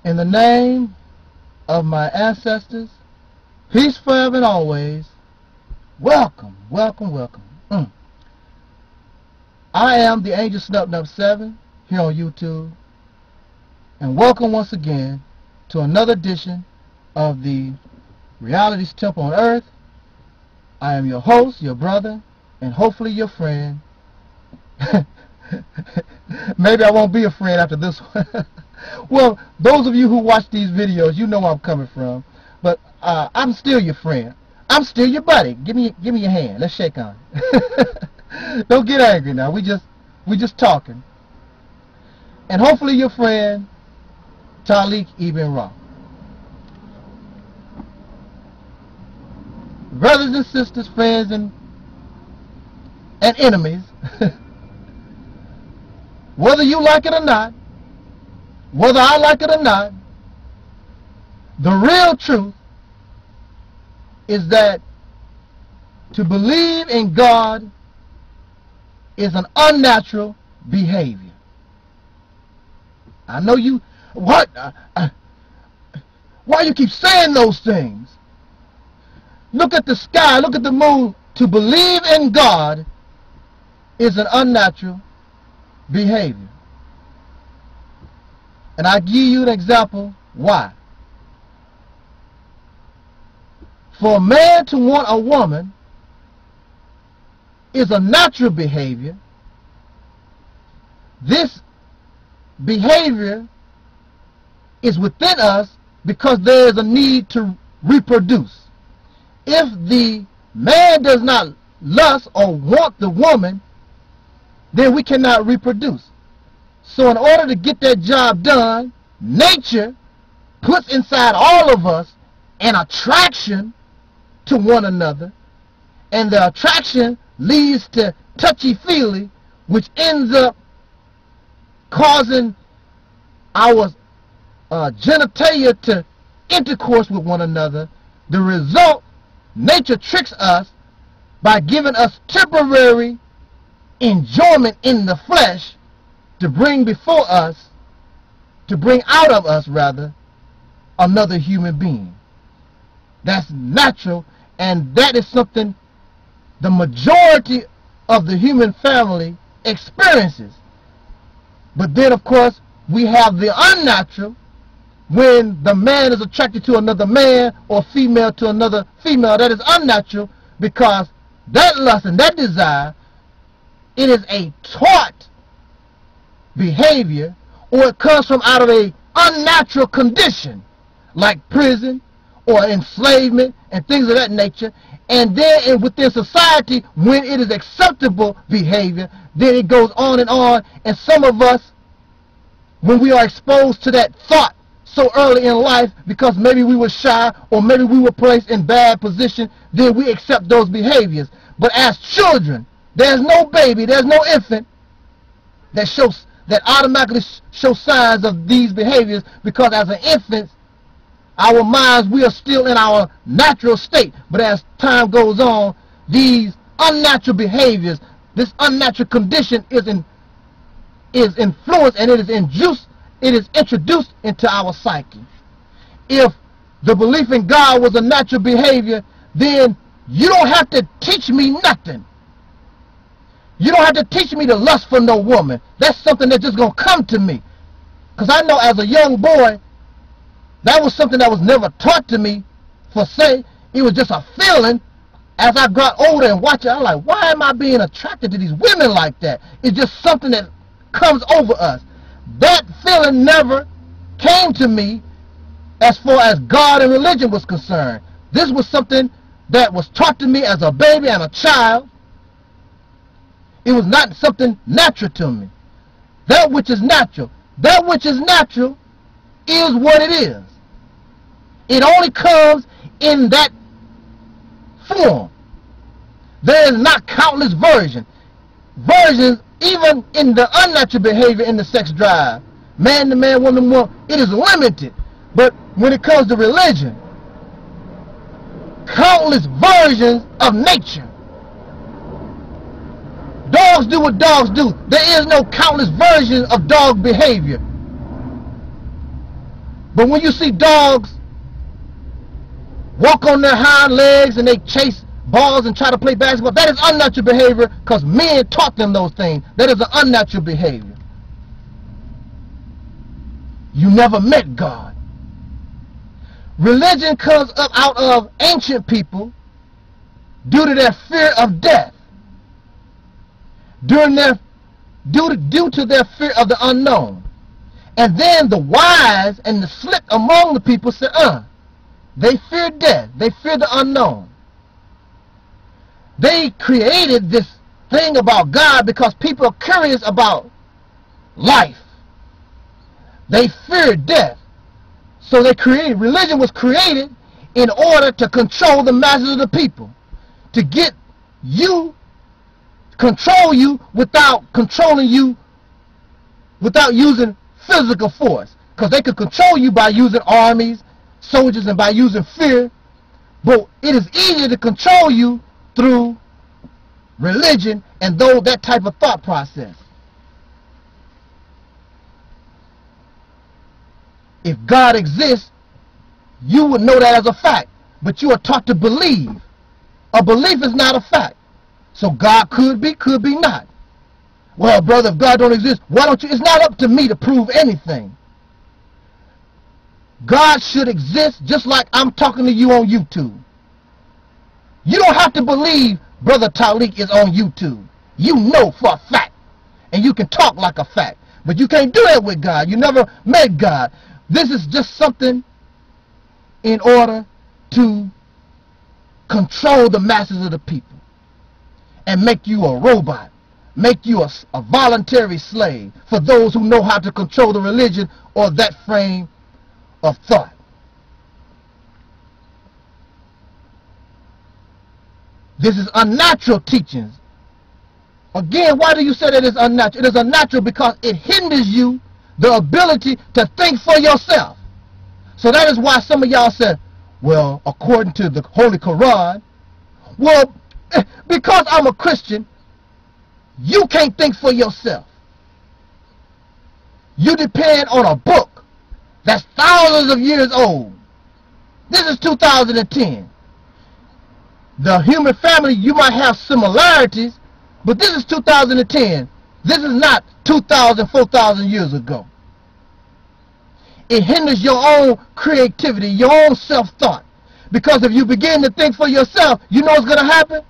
In the name of my ancestors, peace forever and always. Welcome, welcome, welcome. I am the Angel Snub 7 here on YouTube, and welcome once again to another edition of the Reality's Temple on Earth. I am your host, your brother, and hopefully your friend. Maybe I won't be a friend after this one. Well, those of you who watch these videos, you know where I'm coming from. But I'm still your friend. I'm still your buddy. Give me your hand. Let's shake on it. Don't get angry now. We just talking. And hopefully your friend Taalik Ibn'rad. Brothers and sisters, friends and enemies, whether you like it or not, whether I like it or not, the real truth is that to believe in God is an unnatural behavior. I know you, what? Why you keep saying those things? Look at the sky, look at the moon. To believe in God is an unnatural behavior. And I give you an example why. For a man to want a woman is a natural behavior. This behavior is within us because there is a need to reproduce. If the man does not lust or want the woman, then we cannot reproduce. So in order to get that job done, nature puts inside all of us an attraction to one another, and the attraction leads to touchy-feely, which ends up causing our genitalia to intercourse with one another. The result, nature tricks us by giving us temporary enjoyment in the flesh to bring before us, to bring out of us rather, another human being. That's natural, and that is something the majority of the human family experiences. But then of course we have the unnatural, when the man is attracted to another man or female to another female. That is unnatural, because that lust and that desire, it is a taught behavior, or it comes from out of a unnatural condition like prison or enslavement and things of that nature. And then within society, when it is acceptable behavior, then it goes on, and some of us, when we are exposed to that thought so early in life, because maybe we were shy or maybe we were placed in bad position, then we accept those behaviors. But as children, there's no baby, there's no infant that automatically shows signs of these behaviors, because as an infant, our minds, we are still in our natural state. But as time goes on, these unnatural behaviors, this unnatural condition is influenced, and it is introduced into our psyche. If the belief in God was a natural behavior, then you don't have to teach me nothing. You don't have to teach me to lust for no woman. That's something that's just going to come to me. Because I know as a young boy, that was something that was never taught to me, for say. It was just a feeling. As I got older and watched it, I'm like, why am I being attracted to these women like that? It's just something that comes over us. That feeling never came to me as far as God and religion was concerned. This was something that was taught to me as a baby and a child. It was not something natural to me. That which is natural is what it is. It only comes in that form. There is not countless versions, even in the unnatural behavior in the sex drive. Man to man, woman to woman, it is limited. But when it comes to religion, countless versions of nature. Dogs do what dogs do. There is no countless versions of dog behavior. But when you see dogs walk on their hind legs and they chase balls and try to play basketball, that is unnatural behavior because men taught them those things. That is an unnatural behavior. You never met God. Religion comes up out of ancient people due to their fear of death, due to their fear of the unknown. And then the wise and the slick among the people said, they fear death, they fear the unknown. They created this thing about God because people are curious about life. They fear death. So they created, religion was created in order to control the masses of the people, to get you, control you without controlling you, without using physical force. Because they could control you by using armies, soldiers, and by using fear. But it is easier to control you through religion and that type of thought process. If God exists, you would know that as a fact, but you are taught to believe. A belief is not a fact. So God could be not. Well, brother, if God don't exist, why don't you? It's not up to me to prove anything. God should exist just like I'm talking to you on YouTube. You don't have to believe Brother Taalik is on YouTube. You know for a fact. And you can talk like a fact. But you can't do that with God. You never met God. This is just something in order to control the masses of the people and make you a robot, make you a voluntary slave for those who know how to control the religion or that frame of thought. This is unnatural teachings. Again, why do you say that it's unnatural? It is unnatural because it hinders you the ability to think for yourself. So that is why some of y'all said, well, according to the Holy Quran, well, because I'm a Christian, you can't think for yourself. You depend on a book that's thousands of years old. This is 2010. The human family, you might have similarities, but this is 2010. This is not 2,000, 4,000 years ago. It hinders your own creativity, your own self-thought. Because if you begin to think for yourself, you know what's going to happen?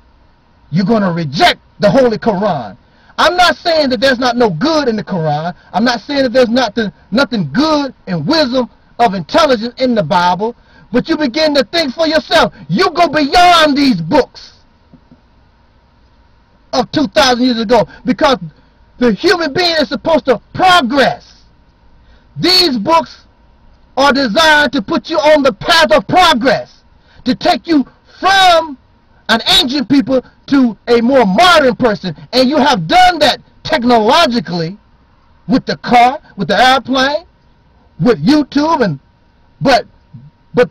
You're going to reject the Holy Quran. I'm not saying that there's not no good in the Quran. I'm not saying that there's nothing good and wisdom of intelligence in the Bible. But you begin to think for yourself. You go beyond these books of 2,000 years ago. Because the human being is supposed to progress. These books are designed to put you on the path of progress, to take you from an ancient people to a more modern person. And you have done that technologically with the car, with the airplane, with YouTube, but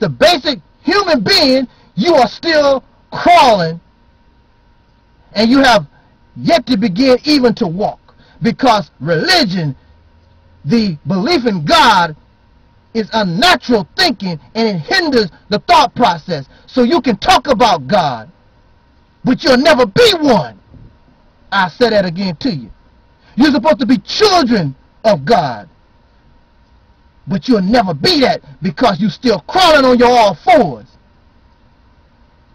the basic human being, you are still crawling, and you have yet to begin even to walk. Because religion, the belief in God, is unnatural thinking, and it hinders the thought process. So you can talk about God, but you'll never be one. I say that again to you. You're supposed to be children of God, but you'll never be that because you're still crawling on your all fours.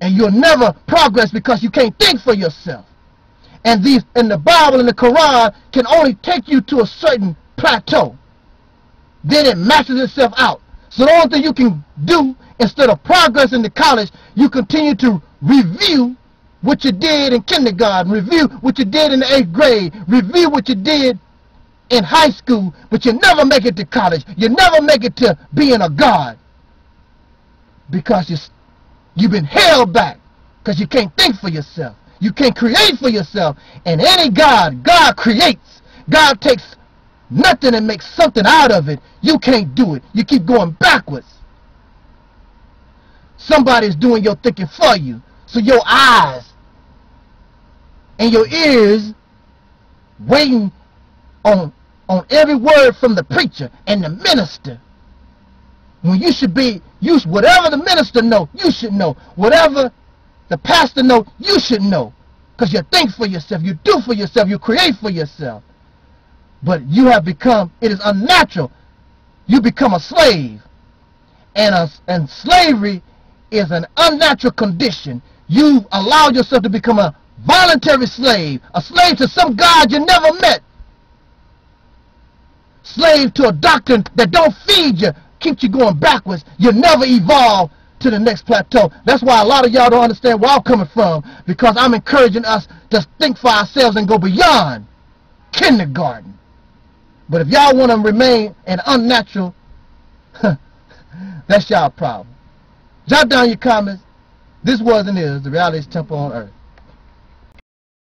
And you'll never progress because you can't think for yourself. And the Bible and the Quran can only take you to a certain plateau. Then it maxes itself out. So the only thing you can do, instead of progressing to college, you continue to review what you did in kindergarten, review what you did in the 8th grade, review what you did in high school, but you never make it to college. You never make it to being a God because you've been held back because you can't think for yourself. You can't create for yourself. And any God creates. God takes nothing and makes something out of it. You can't do it. You keep going backwards. Somebody's doing your thinking for you. So your eyes and your ears waiting on every word from the preacher and the minister When you should be, whatever the minister know, you should know. Whatever the pastor know, you should know. Because you think for yourself, you do for yourself, you create for yourself. But you have become, it is unnatural. You become a slave. And slavery is an unnatural condition. You allow yourself to become a voluntary slave. A slave to some God you never met. Slave to a doctrine that don't feed you, keeps you going backwards. You'll never evolve to the next plateau. That's why a lot of y'all don't understand where I'm coming from, because I'm encouraging us to think for ourselves and go beyond kindergarten. But if y'all want to remain an unnatural, that's y'all problem. Jot down your comments. This was and is the Reality's Temple on Earth.